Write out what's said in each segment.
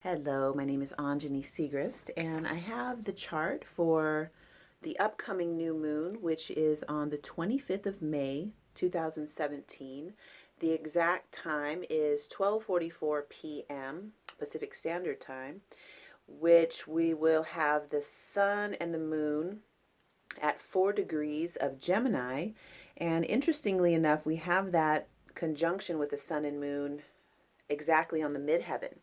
Hello, my name is Anjani Segrist, and I have the chart for the upcoming new moon, which is on the 25th of May, 2017. The exact time is 12:44 p.m. Pacific Standard Time, which we will have the sun and the moon at 4 degrees of Gemini. And interestingly enough, we have that conjunction with the sun and moon exactly on the midheaven.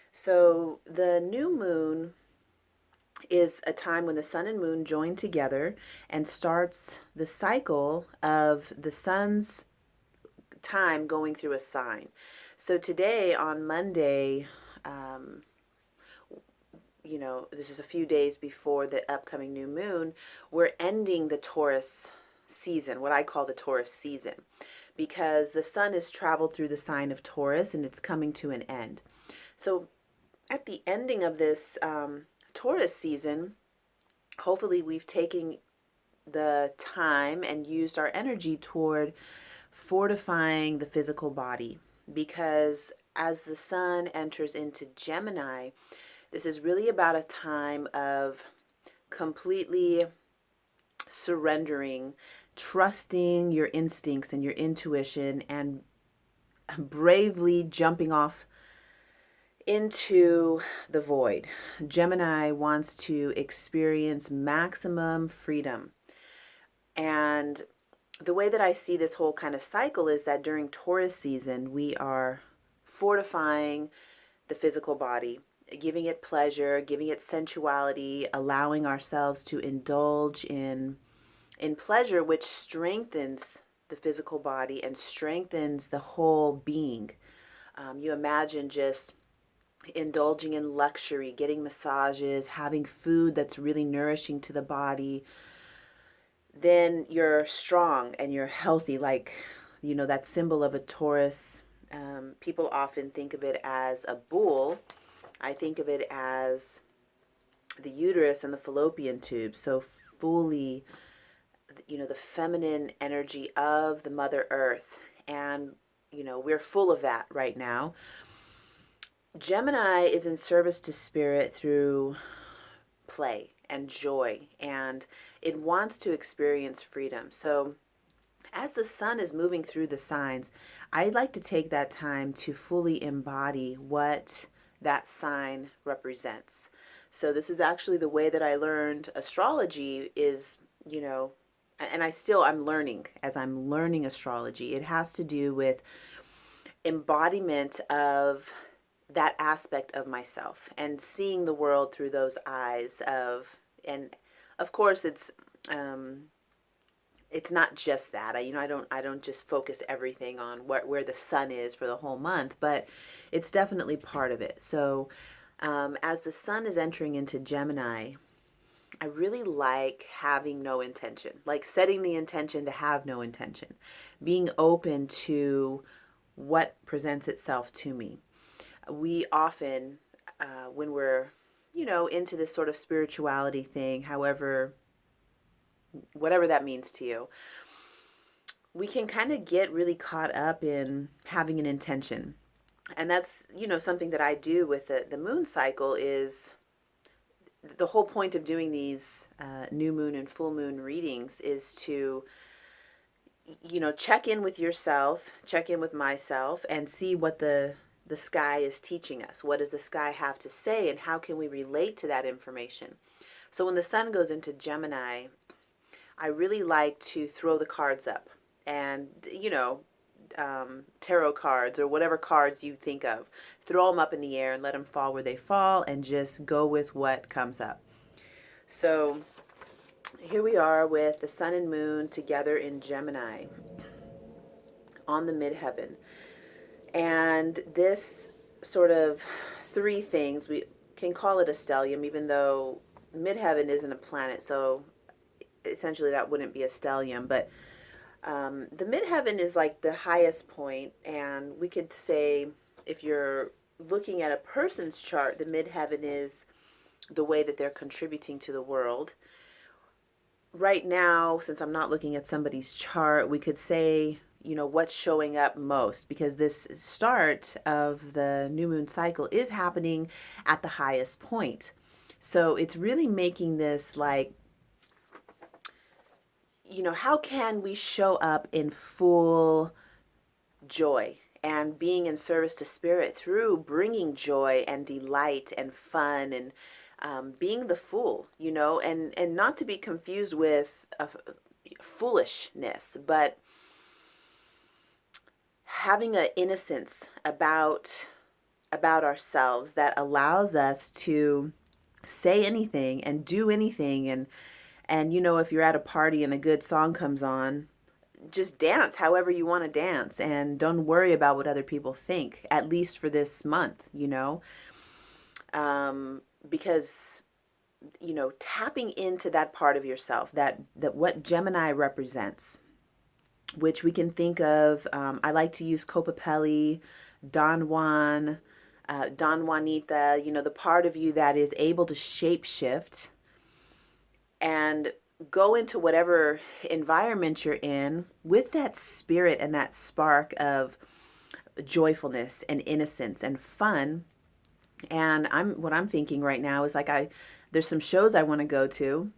So the new moon is a time when the sun and moon join together and starts the cycle of the sun's time going through a sign. So today on Monday, um, this is a few days before the upcoming new moon, we're ending the Taurus season, what I call the Taurus season, because the sun has traveled through the sign of Taurus and it's coming to an end. So at the ending of this Taurus season, hopefully we've taken the time and used our energy toward fortifying the physical body, because as the sun enters into Gemini, this is really about a time of completely surrendering, trusting your instincts and your intuition, and bravely jumping off into the void. Gemini wants to experience maximum freedom. And the way that I see this whole kind of cycle is that during Taurus season, we are fortifying the physical body, giving it pleasure, giving it sensuality, allowing ourselves to indulge in pleasure, which strengthens the physical body and strengthens the whole being. You imagine just indulging in luxury, getting massages, having food that's really nourishing to the body, then you're strong and you're healthy. Like, that symbol of a Taurus, people often think of it as a bull. I think of it as the uterus and the fallopian tube. So fully, the feminine energy of the Mother Earth. And, we're full of that right now. Gemini is in service to spirit through play and joy, and it wants to experience freedom. So, as the sun is moving through the signs, I'd like to take that time to fully embody what that sign represents. So, this is actually the way that I learned astrology is, and I'm learning as I'm learning astrology. It has to do with embodiment of that aspect of myself and seeing the world through those eyes of, and of course it's not just that. I don't just focus everything on where the sun is for the whole month, but it's definitely part of it. So as the sun is entering into Gemini, I really like having no intention, like setting the intention to have no intention, being open to what presents itself to me. We often, when we're, into this sort of spirituality thing, however, whatever that means to you, we can kind of get really caught up in having an intention. And that's, something that I do with the moon cycle is the whole point of doing these new moon and full moon readings is to, check in with yourself, check in with myself, and see what the sky is teaching us. What does the sky have to say, and how can we relate to that information? So when the sun goes into Gemini, I really like to throw the cards up and, tarot cards or whatever cards you think of, throw them up in the air and let them fall where they fall and just go with what comes up. So here we are with the sun and moon together in Gemini on the midheaven. And this sort of three things, we can call it a stellium, even though midheaven isn't a planet, so essentially that wouldn't be a stellium. But the midheaven is like the highest point, and we could say if you're looking at a person's chart, the midheaven is the way that they're contributing to the world. Right now, since I'm not looking at somebody's chart, we could say what's showing up most, because this start of the new moon cycle is happening at the highest point. So it's really making this like, how can we show up in full joy and being in service to spirit through bringing joy and delight and fun and being the fool, and not to be confused with foolishness, but having an innocence about ourselves that allows us to say anything and do anything. And if you're at a party and a good song comes on, just dance however you want to dance and don't worry about what other people think, at least for this month, because tapping into that part of yourself that what Gemini represents, which we can think of. I like to use Copapelli, Don Juan, Don Juanita, the part of you that is able to shape shift and go into whatever environment you're in with that spirit and that spark of joyfulness and innocence and fun. And what I'm thinking right now is like there's some shows I want to go to,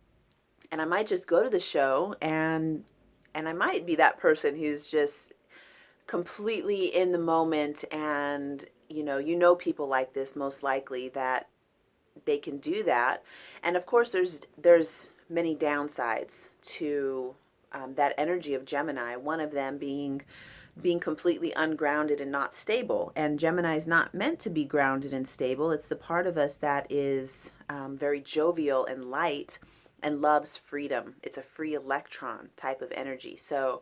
and I might just go to the show, and I might be that person who's just completely in the moment. And people like this, most likely, that they can do that. And of course there's many downsides to that energy of Gemini, one of them being completely ungrounded and not stable. And Gemini is not meant to be grounded and stable. It's the part of us that is very jovial and light and loves freedom. It's a free electron type of energy. So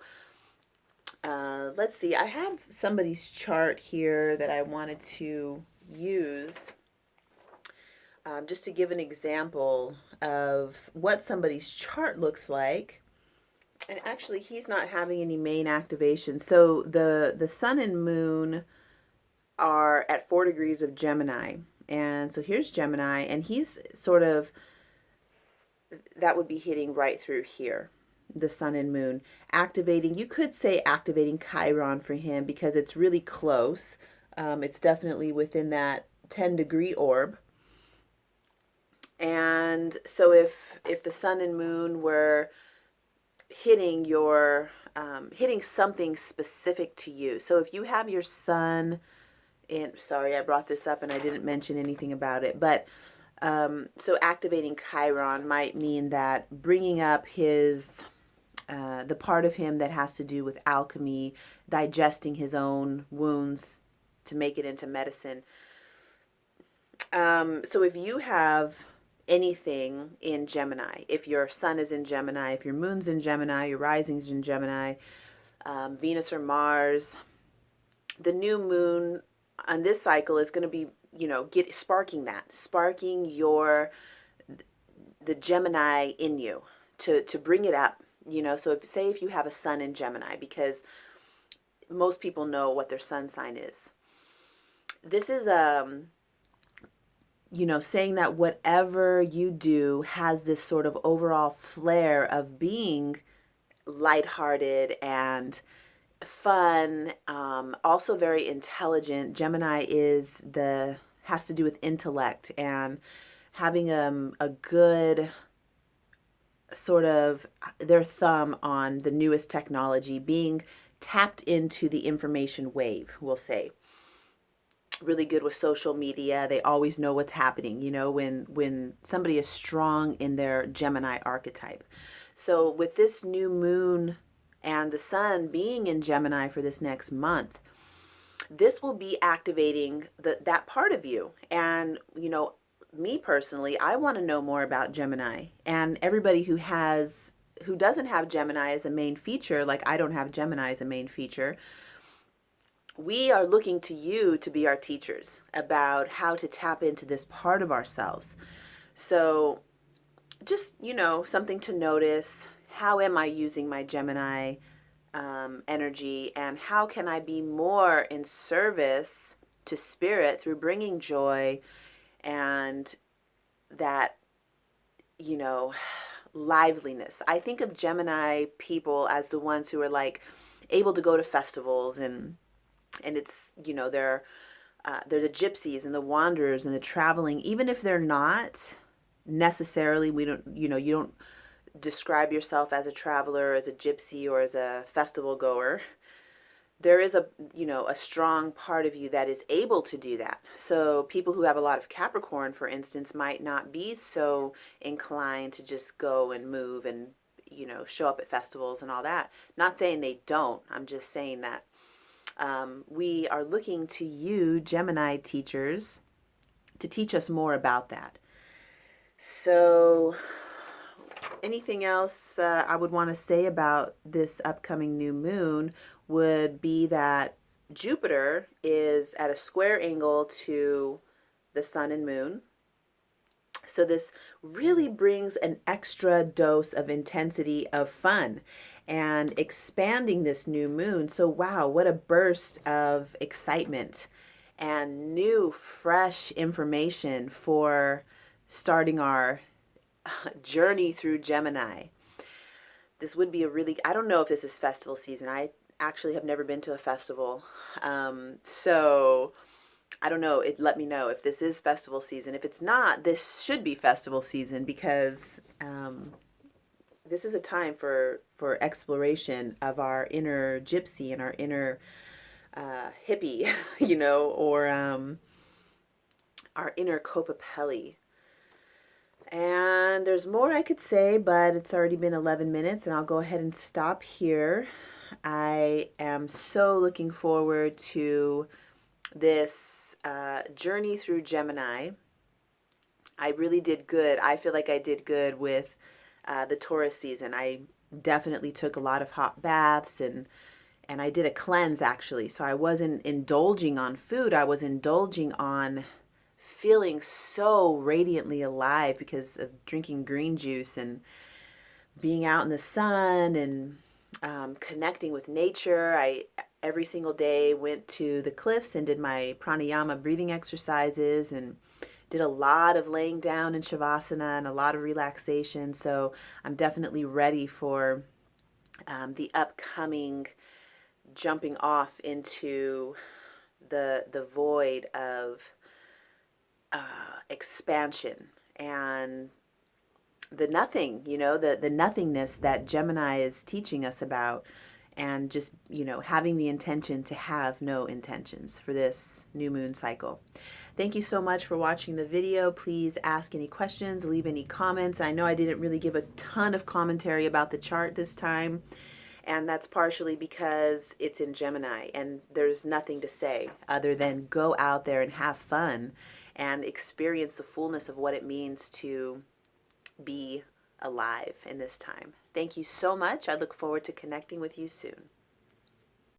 let's see. I have somebody's chart here that I wanted to use just to give an example of what somebody's chart looks like. And actually, he's not having any main activation. So the sun and moon are at 4 degrees of Gemini. And so here's Gemini, and he's sort of, that would be hitting right through here, the sun and moon. Activating, you could say activating Chiron for him because it's really close. It's definitely within that 10-degree orb. And so if the sun and moon were hitting hitting something specific to you. So if you have your sun in, sorry, I brought this up and I didn't mention anything about it, but so activating Chiron might mean that bringing up the part of him that has to do with alchemy, digesting his own wounds to make it into medicine. So if you have anything in Gemini, if your sun is in Gemini, if your moon's in Gemini, your rising's in Gemini, Venus or Mars, the new moon on this cycle is going to be, sparking the Gemini in you to bring it up, so if you have a sun in Gemini, because most people know what their sun sign is. This is saying that whatever you do has this sort of overall flair of being lighthearted and fun, also very intelligent. Gemini has to do with intellect and having a good sort of their thumb on the newest technology, being tapped into the information wave, we'll say. Really good with social media. They always know what's happening, when somebody is strong in their Gemini archetype. So with this new moon and the sun being in Gemini for this next month, this will be activating that part of you. And, me personally, I want to know more about Gemini, and everybody who doesn't have Gemini as a main feature, like I don't have Gemini as a main feature. We are looking to you to be our teachers about how to tap into this part of ourselves. So just, something to notice. How am I using my Gemini energy, and how can I be more in service to spirit through bringing joy and that, liveliness. I think of Gemini people as the ones who are like able to go to festivals, and it's, they're the gypsies and the wanderers and the traveling, even if they're not necessarily, we don't, you don't describe yourself as a traveler, as a gypsy, or as a festival goer. There is a strong part of you that is able to do that. So people who have a lot of Capricorn, for instance, might not be so inclined to just go and move and, show up at festivals and all that. Not saying they don't. I'm just saying that we are looking to you, Gemini teachers, to teach us more about that. So, anything else I would want to say about this upcoming new moon would be that Jupiter is at a square angle to the sun and moon. So this really brings an extra dose of intensity of fun and expanding this new moon. So wow, what a burst of excitement and new, fresh information for starting our journey through Gemini. This would be I don't know if this is festival season. I actually have never been to a festival. So I don't know. Let me know if this is festival season. If it's not, this should be festival season because this is a time for exploration of our inner gypsy and our inner hippie, or our inner Copapelli. And there's more I could say, but it's already been 11 minutes, and I'll go ahead and stop here. I am so looking forward to this journey through Gemini. I really did good. I feel like I did good with the Taurus season. I definitely took a lot of hot baths, and I did a cleanse actually. So I wasn't indulging on food. I was indulging on feeling so radiantly alive because of drinking green juice and being out in the sun and connecting with nature. I every single day went to the cliffs and did my pranayama breathing exercises and did a lot of laying down in shavasana and a lot of relaxation. So I'm definitely ready for the upcoming jumping off into the void of expansion and the nothing, the nothingness that Gemini is teaching us about, and just, having the intention to have no intentions for this new moon cycle. Thank you so much for watching the video. Please ask any questions, leave any comments. I know I didn't really give a ton of commentary about the chart this time, and that's partially because it's in Gemini and there's nothing to say other than go out there and have fun and experience the fullness of what it means to be alive in this time. Thank you so much. I look forward to connecting with you soon.